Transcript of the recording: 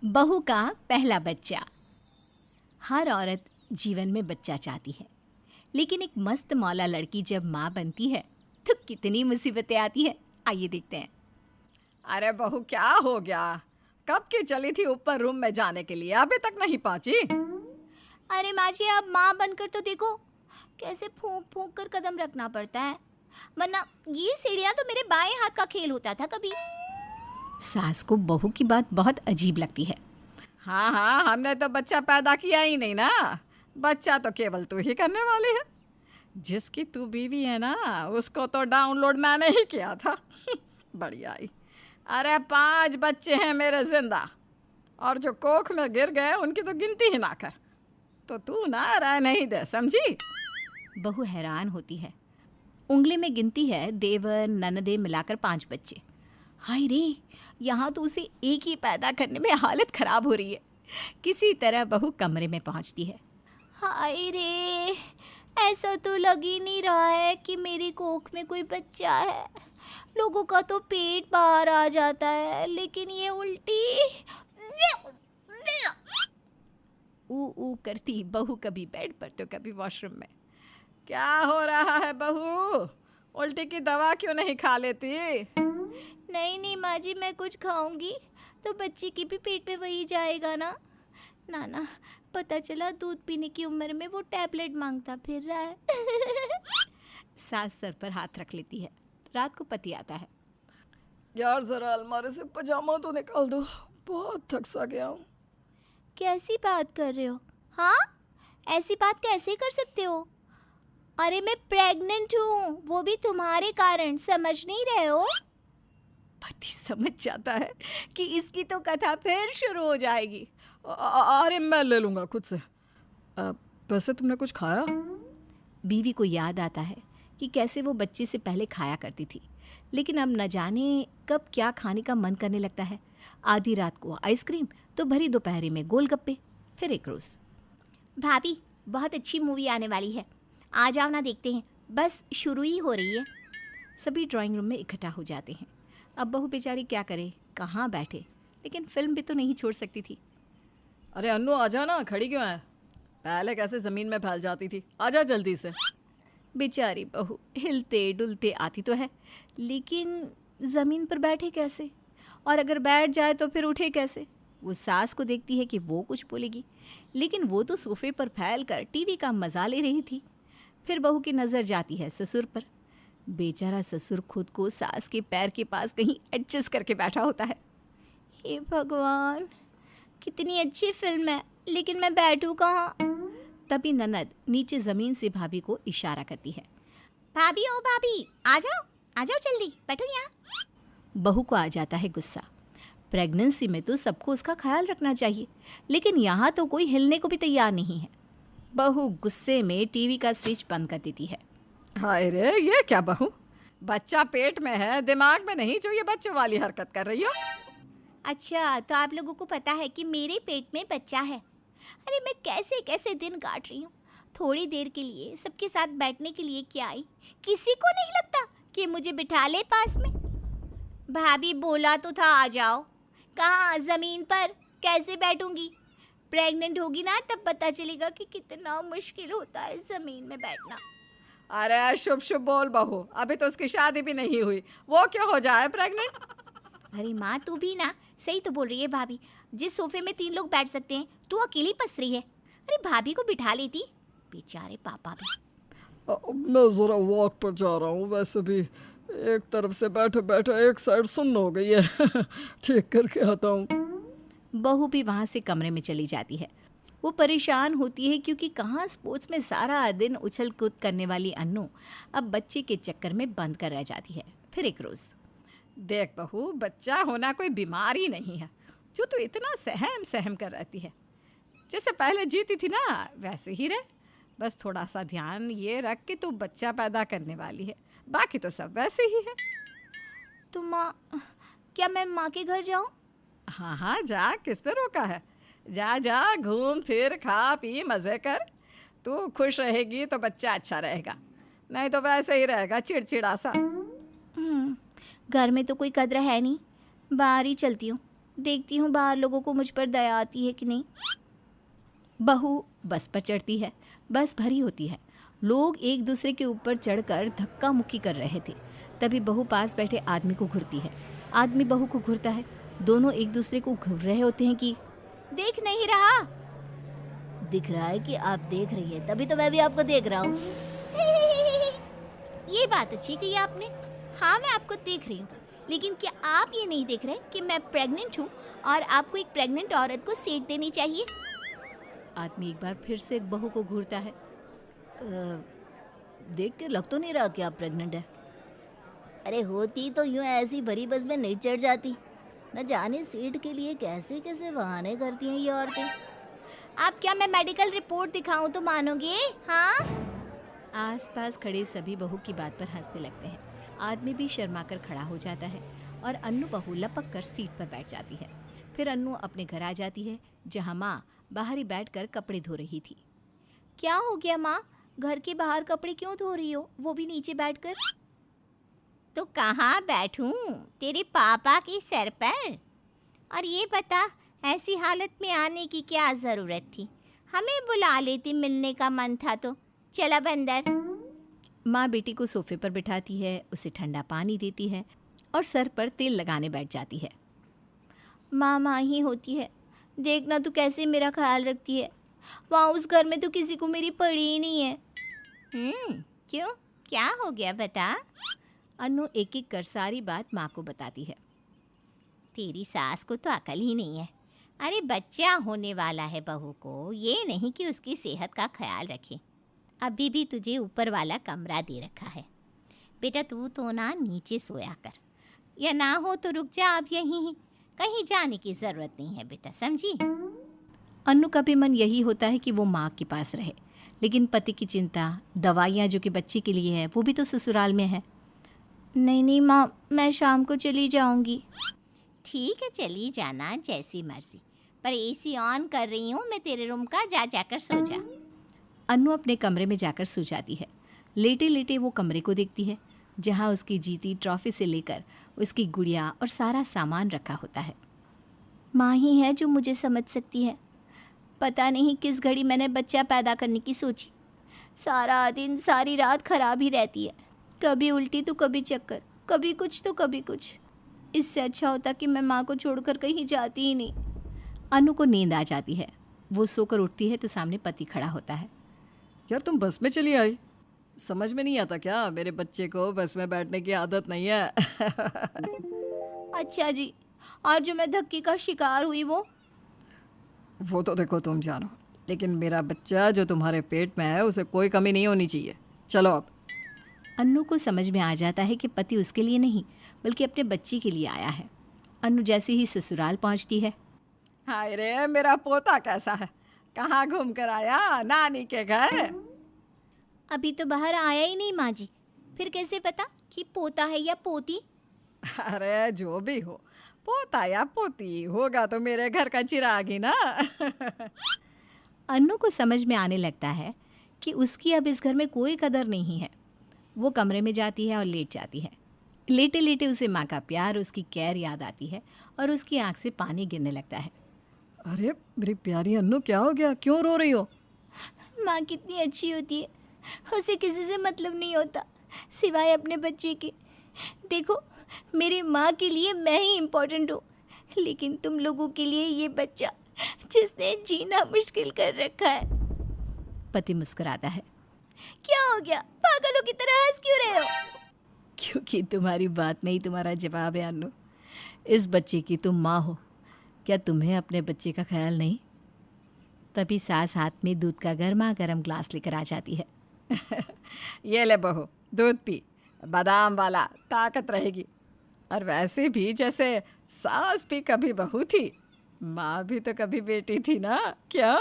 बहू का पहला बच्चा। हर औरत जीवन में बच्चा चाहती है, लेकिन एक मस्त मौला लड़की जब माँ बनती है तो कितनी मुसीबतें आती है। आइए देखते हैं। अरे बहू, क्या हो गया? कब की चली थी ऊपर रूम में जाने के लिए, अभी तक नहीं पहुंची? अरे माँ जी, आप माँ बनकर तो देखो, कैसे फूंक फूंक कर कदम रखना पड़ता है, वरना ये सीढ़ियाँ तो मेरे बाएं हाथ का खेल होता था कभी। सास को बहू की बात बहुत अजीब लगती है। हाँ हाँ, हमने तो बच्चा पैदा किया ही नहीं ना। बच्चा तो केवल तू ही करने वाली है। जिसकी तू बीवी है ना, उसको तो डाउनलोड मैंने ही किया था। बढ़िया आई। अरे 5 बच्चे हैं मेरे जिंदा, और जो कोख में गिर गए उनकी तो गिनती ही ना कर। तो तू ना रह नहीं दे, समझी? बहू हैरान होती है। उंगली में गिनती है देवर ननदे मिलाकर 5 बच्चे। हाय रे, यहाँ तो उसे एक ही पैदा करने में हालत खराब हो रही है। किसी तरह बहू कमरे में पहुँचती है। हाय रे, ऐसा तो लग ही नहीं रहा है कि मेरी कोख में कोई बच्चा है। लोगों का तो पेट बाहर आ जाता है, लेकिन ये उल्टी। ऊ ऊ करती बहू कभी बेड पर तो कभी वॉशरूम में। क्या हो रहा है बहू? उल्टी की दवा क्यों नहीं खा लेती? नहीं नहीं माँ जी, मैं कुछ खाऊंगी तो बच्चे के भी पेट में वही जाएगा ना। नाना, पता चला दूध पीने की उम्र में वो टैबलेट मांगता फिर रहा है। सास सर पर हाथ रख लेती है। रात को पति आता है। यार जरा अलमारी से पजामा तो निकाल दो, बहुत थक सा गया हूँ। कैसी बात कर रहे हो? हाँ, ऐसी बात कैसे कर सकते हो? अरे मैं प्रेग्नेंट हूँ, वो भी तुम्हारे कारण, समझ नहीं रहे हो? पति समझ जाता है कि इसकी तो कथा फिर शुरू हो जाएगी। अरे मैं ले लूँगा खुद से। वैसे तुमने कुछ खाया? बीवी को याद आता है कि कैसे वो बच्चे से पहले खाया करती थी, लेकिन अब न जाने कब क्या खाने का मन करने लगता है। आधी रात को आइसक्रीम तो भरी दोपहर में गोलगप्पे, फिर एक रोज़। भाभी, बहुत अच्छी मूवी आने वाली है, आ जाओ ना, देखते हैं। बस शुरू ही हो रही है। सभी ड्राइंग रूम में इकट्ठा हो जाते हैं। अब बहू बेचारी क्या करे, कहाँ बैठे, लेकिन फिल्म भी तो नहीं छोड़ सकती थी। अरे अन्नू, आजा ना, खड़ी क्यों है? पहले कैसे ज़मीन में फैल जाती थी, आजा जल्दी से। बेचारी बहू हिलते डुलते आती तो है, लेकिन ज़मीन पर बैठे कैसे, और अगर बैठ जाए तो फिर उठे कैसे। वो सास को देखती है कि वो कुछ बोलेगी, लेकिन वो तो सोफे पर फैल कर टीवी का मज़ा ले रही थी। फिर बहू की नज़र जाती है ससुर पर। बेचारा ससुर खुद को सास के पैर के पास कहीं एडजस्ट करके बैठा होता है। हे भगवान, कितनी अच्छी फिल्म है, लेकिन मैं बैठूं कहाँ? तभी ननद नीचे ज़मीन से भाभी को इशारा करती है। भाभी, ओ भाभी, आ जाओ जल्दी, बैठो यहाँ। बहू को आ जाता है गुस्सा। प्रेगनेंसी में तो सबको उसका ख्याल रखना चाहिए, लेकिन यहाँ तो कोई हिलने को भी तैयार नहीं है। बहू गुस्से में टीवी का स्विच बंद कर देती है। हाय रे, ये क्या बहू? बच्चा पेट में है, दिमाग में नहीं जो ये बच्चों वाली हरकत कर रही हो? अच्छा, तो आप लोगों को पता है कि मेरे पेट में बच्चा है। अरे मैं कैसे कैसे दिन काट रही हूँ, थोड़ी देर के लिए सबके साथ बैठने के लिए क्या आई? किसी को नहीं लगता कि मुझे बिठा ले पास में? भाभी बोला तो था आ जाओ, कहाँ ज़मीन पर? कैसे बैठूंगी? प्रेग्नेंट होगी ना, तब पता चलेगा कि कितना मुश्किल होता है ज़मीन में बैठना। अरे शुभ शुभ बोल बहू, अभी तो उसकी शादी भी नहीं हुई, वो क्यों हो जाए प्रेग्नेंट? अरे माँ, तू भी ना सही तो बोल रही है भाभी। जिस सोफे में 3 लोग बैठ सकते हैं, तू अकेली पस रही है। अरे भाभी को बिठा लेती, बेचारे पापा भी। मैं ज़रा वॉक पर जा रहा हूँ, वैसे भी एक तरफ से बैठे बैठे एक साइड सुन्न हो गई है। ठीक करके आता हूँ। बहू भी वहाँ से कमरे में चली जाती है। वो परेशान होती है क्योंकि कहाँ स्पोर्ट्स में सारा दिन उछल कूद करने वाली अन्नू अब बच्चे के चक्कर में बंद कर रह जाती है। फिर एक रोज़। देख बहू, बच्चा होना कोई बीमारी नहीं है जो तू इतना सहम सहम कर रहती है। जैसे पहले जीती थी ना, वैसे ही रहे। बस थोड़ा सा ध्यान ये रख कि तू बच्चा पैदा करने वाली है, बाकी तो सब वैसे ही है। तो माँ, क्या मैं माँ के घर जाऊँ? हाँ हाँ, जा, किसने रोका है? जा जा, घूम फिर, खा पी, मज़े कर। तू खुश रहेगी तो बच्चा अच्छा रहेगा, नहीं तो वैसे ही रहेगा चिड़चिड़ा सा। घर में तो कोई कद्र है नहीं, बाहर ही चलती हूँ। देखती हूँ बाहर लोगों को मुझ पर दया आती है कि नहीं। बहू बस पर चढ़ती है। बस भरी होती है। लोग एक दूसरे के ऊपर चढ़कर धक्का मुक्की कर रहे थे। तभी बहू पास बैठे आदमी को घूरती है। आदमी बहू को घूरता है। दोनों एक दूसरे को घूर रहे होते हैं कि देख नहीं रहा। दिख रहा है कि आप देख रही है, तभी तो मैं भी आपको देख रहा हूँ। ये बात अच्छी कही आपने। हाँ, मैं आपको देख रही हूँ, लेकिन क्या आप ये नहीं देख रहे कि मैं प्रेग्नेंट हूँ और आपको एक प्रेग्नेंट औरत को सीट देनी चाहिए? आदमी एक बार फिर से बहू को घूरता है। देख के लग तो नहीं रहा कि आप प्रेग्नेंट है। अरे होती तो यूं ऐसी भरी बस में नहीं चढ़ जाती। न जाने सीट के लिए कैसे कैसे बहाने करती हैं ये औरतें। आप क्या मैं मेडिकल रिपोर्ट दिखाऊं तो मानोगे? हाँ, आसपास खड़े सभी बहू की बात पर हंसने लगते हैं। आदमी भी शर्माकर खड़ा हो जाता है और अन्नू बहू लपक कर सीट पर बैठ जाती है। फिर अन्नू अपने घर आ जाती है, जहाँ माँ बाहर ही बैठकर कपड़े धो रही थी। क्या हो गया माँ? घर के बाहर कपड़े क्यों धो रही हो, वो भी नीचे बैठकर? तो कहाँ बैठूं? तेरे पापा के सर पर। और ये बता, ऐसी हालत में आने की क्या ज़रूरत थी? हमें बुला लेती, मिलने का मन था तो। चला बंदर। माँ बेटी को सोफे पर बिठाती है, उसे ठंडा पानी देती है और सर पर तेल लगाने बैठ जाती है। माँ माँ ही होती है, देखना तू कैसे मेरा ख्याल रखती है। वहाँ उस घर में तो किसी को मेरी पड़ी ही नहीं है। क्यों, क्या हो गया बता? अन्नू एक एक कर सारी बात माँ को बताती है। तेरी सास को तो अकल ही नहीं है। अरे बच्चा होने वाला है बहू को, ये नहीं कि उसकी सेहत का ख्याल रखे। अभी भी तुझे ऊपर वाला कमरा दे रखा है बेटा, तू तो ना नीचे सोया कर, या ना हो तो रुक जा अब यहीं ही। कहीं जाने की ज़रूरत नहीं है बेटा, समझी? अन्नू का भी मन यही होता है कि वो माँ के पास रहे, लेकिन पति की चिंता, दवाइयाँ जो कि बच्चे के लिए है, वो भी तो ससुराल में है। नहीं नहीं माँ, मैं शाम को चली जाऊंगी। ठीक है, चली जाना, जैसी मर्जी, पर एसी ऑन कर रही हूँ मैं तेरे रूम का, जा जाकर सो जा। अन्नू अपने कमरे में जाकर सो जाती है। लेटे लेटे वो कमरे को देखती है, जहाँ उसकी जीती ट्रॉफी से लेकर उसकी गुड़िया और सारा सामान रखा होता है। माँ ही है जो मुझे समझ सकती है। पता नहीं किस घड़ी मैंने बच्चा पैदा करने की सोची। सारा दिन सारी रात खराब ही रहती है, कभी उल्टी तो कभी चक्कर, कभी कुछ तो कभी कुछ। इससे अच्छा होता कि मैं माँ को छोड़कर कहीं जाती ही नहीं। अन्नू को नींद आ जाती है। वो सोकर उठती है तो सामने पति खड़ा होता है। यार तुम बस में चली आई, समझ में नहीं आता क्या? मेरे बच्चे को बस में बैठने की आदत नहीं है। अच्छा जी, और जो मैं धक्के का शिकार हुई वो तो देखो तुम जानो, लेकिन मेरा बच्चा जो तुम्हारे पेट में है उसे कोई कमी नहीं होनी चाहिए। चलो अब। अन्नू को समझ में आ जाता है कि पति उसके लिए नहीं बल्कि अपने बच्ची के लिए आया है। अन्नू जैसे ही ससुराल पहुंचती है। हाय रे, मेरा पोता कैसा है? कहाँ घूम कर आया? नानी के घर? अभी तो बाहर आया ही नहीं माँ जी, फिर कैसे पता कि पोता है या पोती? अरे जो भी हो, पोता या पोती होगा तो मेरे घर का चिराग ही ना। अन्नू को समझ में आने लगता है कि उसकी अब इस घर में कोई कदर नहीं है। वो कमरे में जाती है और लेट जाती है। लेटे लेटे उसे माँ का प्यार, उसकी केयर याद आती है और उसकी आँख से पानी गिरने लगता है। अरे मेरी प्यारी अन्नू, क्या हो गया? क्यों रो रही हो? माँ कितनी अच्छी होती है, उसे किसी से मतलब नहीं होता सिवाय अपने बच्चे के। देखो, मेरी माँ के लिए मैं ही इम्पोर्टेंट हूँ, लेकिन तुम लोगों के लिए ये बच्चा जिसने जीना मुश्किल कर रखा है। पति मुस्कुराता है। क्या हो गया? पागलों की तरह हंस क्यों रहे हो? क्योंकि तुम्हारी बात में ही तुम्हारा जवाब है अन्नू। इस बच्चे की तुम माँ हो, क्या तुम्हें अपने बच्चे का ख्याल नहीं? तभी सास हाथ में दूध का गर्मा गर्म ग्लास लेकर आ जाती है। ये ले बहू, दूध पी, बादाम वाला, ताकत रहेगी। और वैसे भी जैसे सास भी कभी बहू थी, माँ भी तो कभी बेटी थी ना, क्या?